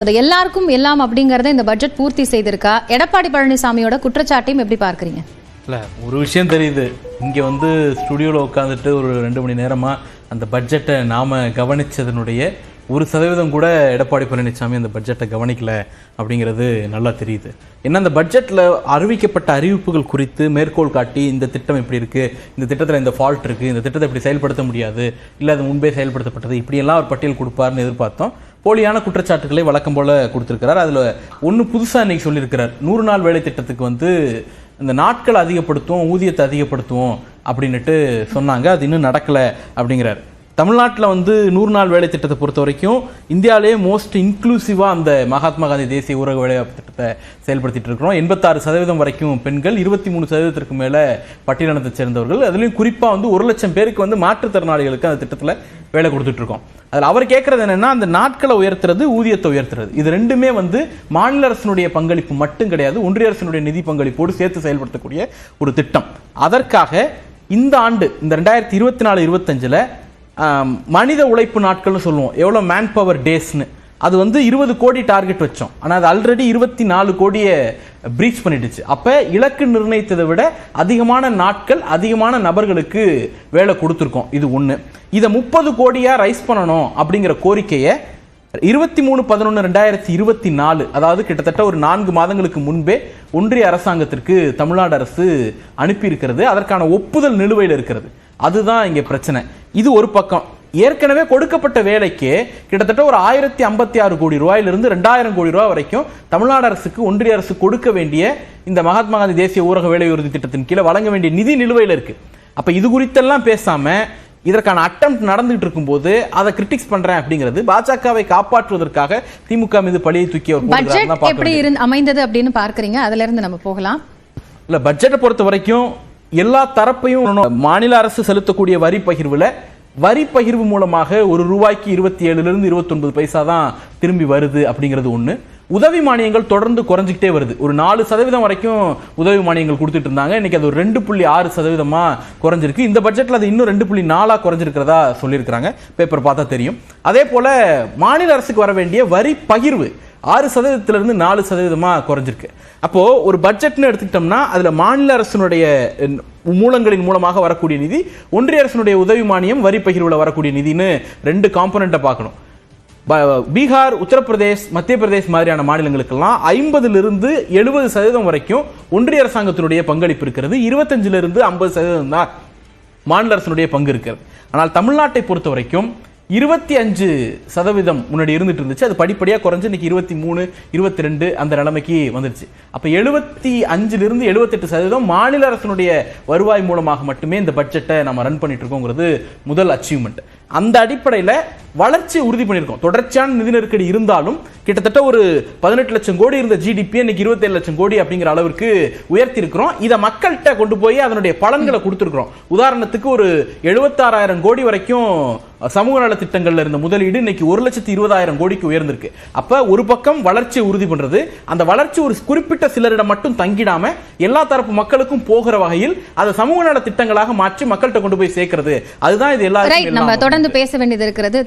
எல்லாருக்கும் எல்லாம் அப்படிங்கறத இந்த பட்ஜெட் பூர்த்தி செய்திருக்கா? எடப்பாடி பழனிசாமியோட குற்றச்சாட்டையும் எப்படி பார்க்கறீங்க? இல்ல ஒரு விஷயம் தெரியுது, இங்க ஸ்டுடியோல உட்காந்துட்டு ஒரு 2 மணி நேரமா அந்த பட்ஜெட்டை நாம கவனிச்சதனுடைய 1% கூட எடப்பாடி பழனிசாமி அந்த பட்ஜெட்டை கவனிக்கல அப்படிங்கிறது நல்லா தெரியுது. ஏன்னா அந்த பட்ஜெட்டில் அறிவிக்கப்பட்ட அறிவிப்புகள் குறித்து மேற்கோள் காட்டி இந்த திட்டம் இப்படி இருக்குது, இந்த திட்டத்தில் இந்த ஃபால்ட் இருக்குது, இந்த திட்டத்தை இப்படி செயல்படுத்த முடியாது, இல்லை அது முன்பே செயல்படுத்தப்பட்டது, இப்படியெல்லாம் ஒரு பட்டியல் கொடுப்பார்னு எதிர்பார்த்தோம். போலியான குற்றச்சாட்டுகளை வழக்கம் போல் கொடுத்துருக்கிறார். அதில் ஒன்று புதுசாக இன்றைக்கி சொல்லியிருக்கிறார், 100 நாள் வேலை திட்டத்துக்கு இந்த நாட்கள் அதிகப்படுத்துவோம், ஊதியத்தை அதிகப்படுத்துவோம் அப்படின்னுட்டு சொன்னாங்க. அது இன்னும் நடக்கலை அப்படிங்கிறார். தமிழ்நாட்டில் 100 நாள் வேலை திட்டத்தை பொறுத்த வரைக்கும் இந்தியாவிலேயே மோஸ்ட் இன்க்ளூசிவாக அந்த மகாத்மா காந்தி தேசிய ஊரக வேலைவாய்ப்பு திட்டத்தை செயல்படுத்திட்டு இருக்கிறோம். 86% வரைக்கும் பெண்கள், 23% மேலே பட்டியலினத்தை சேர்ந்தவர்கள், அதுலேயும் குறிப்பாக 1 லட்சம் பேருக்கு மாற்றுத்திறனாளிகளுக்கு அந்த திட்டத்தில் வேலை கொடுத்துட்டு இருக்கோம். அதில் அவர் கேட்கறது என்னன்னா, அந்த நாட்களை உயர்த்துறது, ஊதியத்தை உயர்த்துறது, இது ரெண்டுமே மாநில அரசினுடைய பங்களிப்பு மட்டும் கிடையாது, ஒன்றிய அரசினுடைய நிதி பங்களிப்போடு சேர்த்து செயல்படுத்தக்கூடிய ஒரு திட்டம். அதற்காக இந்த ஆண்டு, இந்த 2024-25 மனித உழைப்பு நாட்கள்னு சொல்லுவோம், எவ்வளோ மேன் பவர் டேஸ்னு, அது 20 கோடி டார்கெட் வச்சோம். ஆனால் அது ஆல்ரெடி 24 கோடியை பிரீச் பண்ணிடுச்சு. அப்போ இலக்கு நிர்ணயித்ததை விட அதிகமான நாட்கள், அதிகமான நபர்களுக்கு வேலை கொடுத்துருக்கோம். இது ஒன்று. இதை 30 கோடியாக ரைஸ் பண்ணணும் அப்படிங்கிற கோரிக்கையை 23/11/2024, அதாவது கிட்டத்தட்ட ஒரு 4 மாதங்களுக்கு முன்பே ஒன்றிய அரசாங்கத்திற்கு தமிழ்நாடு அரசு அனுப்பியிருக்கிறது. அதற்கான ஒப்புதல் நிலுவையில் இருக்கிறது. அதுதான் இங்கே பிரச்சனை. இது ஒரு பக்கம். ஏற்கனவே கொடுக்கப்பட்ட வேலைக்கு கிட்டத்தட்ட ஒரு 1056 கோடி ரூபாயிலிருந்து 2000 கோடி ரூபாய் வரைக்கும் தமிழ்நாடு அரசுக்கு ஒன்றிய அரசு கொடுக்க வேண்டிய இந்த மகாத்மா காந்தி தேசிய ஊரக வேலை உறுதி திட்டத்தின் கீழே வழங்க வேண்டிய நிதி நிலுவையில் இருக்கு. அப்ப இது குறித்தெல்லாம் பேசாம இதற்கான அட்டெம்ப்ட் நடந்துட்டு இருக்கும்போது அதை கிரிட்டிக்ஸ் பண்றேன் அப்படிங்கிறது பாஜகவை காப்பாற்றுவதற்காக திமுக மீது பழியை தூக்கி எப்படி அமைந்தது அப்படின்னு பார்க்கறீங்க. அதுல இருந்து நம்ம போகலாம். இல்ல, பட்ஜெட்டை பொறுத்த வரைக்கும் எல்லா தரப்பையும் மாநில அரசு செலுத்தக்கூடிய வரி பகிர்வு மூலமாக ₹1 27 29 பைசா தான் திரும்பி வருது அப்படிங்கிறது ஒன்று. உதவி மானியங்கள் தொடர்ந்து குறைஞ்சிக்கிட்டே வருது. ஒரு 4% வரைக்கும் உதவி மானியங்கள் கொடுத்துட்டு இருந்தாங்க. இன்னைக்கு அது ஒரு 2.6% குறைஞ்சிருக்கு. இந்த பட்ஜெட்டில் அது இன்னும் 2.4 குறைஞ்சிருக்கிறதா சொல்லியிருக்கிறாங்க. பேப்பர் பார்த்தா தெரியும். அதே போல மாநில அரசுக்கு வர வேண்டிய வரி பகிர்வு 6%-லிருந்து 4% குறைஞ்சிருக்கு. அப்போ ஒரு பட்ஜெட்னு எடுத்துக்கிட்டோம்னா அதுல மாநில அரசினுடைய மூலங்களின் மூலமாக வரக்கூடிய நிதி, ஒன்றிய அரசினுடைய உதவி மானியம், வரி பகிர்வுல வரக்கூடிய நிதின்னு 2 காம்பனண்ட்டை பார்க்கணும். பீகார், உத்தரப்பிரதேஷ், மத்திய பிரதேஷ் மாதிரியான மாநிலங்களுக்கெல்லாம் 50-லிருந்து 70% வரைக்கும் ஒன்றிய அரசாங்கத்தினுடைய பங்களிப்பு இருக்கிறது. 25-லிருந்து 50% தான் மாநில அரசினுடைய பங்கு இருக்கிறது. ஆனால் தமிழ்நாட்டை பொறுத்த வரைக்கும் 25% முன்னாடி இருந்துட்டு இருந்துச்சு. அது படிப்படியாக குறைஞ்சு இன்னைக்கு 23, 22 அந்த நிலைமைக்கு வந்துருச்சு. அப்ப 75-லிருந்து 78% மாநில அரசினுடைய வருவாய் மூலமாக மட்டுமே இந்த பட்ஜெட்டை நம்ம ரன் பண்ணிட்டு இருக்கோங்கிறது முதல் அச்சீவ்மெண்ட். அந்த அடிப்படையில் வளர்ச்சி உறுதி பண்ணியிருக்கோம். தொடர்ச்சியான நிதி நெருக்கடி இருந்தாலும் கிட்டத்தட்ட ஒரு 18 லட்சம் கோடி இருந்த ஜிடிபி இன்னைக்கு 27 லட்சம் கோடி அப்படிங்கிற அளவிற்கு உயர்த்தி இருக்கிறோம். இதை மக்கள்கிட்ட கொண்டு போய் அதனுடைய பலன்களை கொடுத்துருக்கிறோம். உதாரணத்துக்கு ஒரு 76,000 கோடி வரைக்கும் சமூக நல திட்டங்கள்ல இருந்த முதலீடு இன்னைக்கு 1,20,000 கோடிக்கு உயர்ந்திருக்கு. அப்ப ஒரு பக்கம் வளர்ச்சியை உறுதி பண்றது, அந்த வளர்ச்சி ஒரு குறிப்பிட்ட சிலரிடம் மட்டும் தங்கிடாம எல்லா தரப்பு மக்களுக்கும் போகிற வகையில் அதை சமூக நல திட்டங்களாக மாற்றி மக்கள்கிட்ட கொண்டு போய் சேர்க்கிறது. அதுதான் இது எல்லாரும் தொடர்ந்து பேச வேண்டியது இருக்கிறது.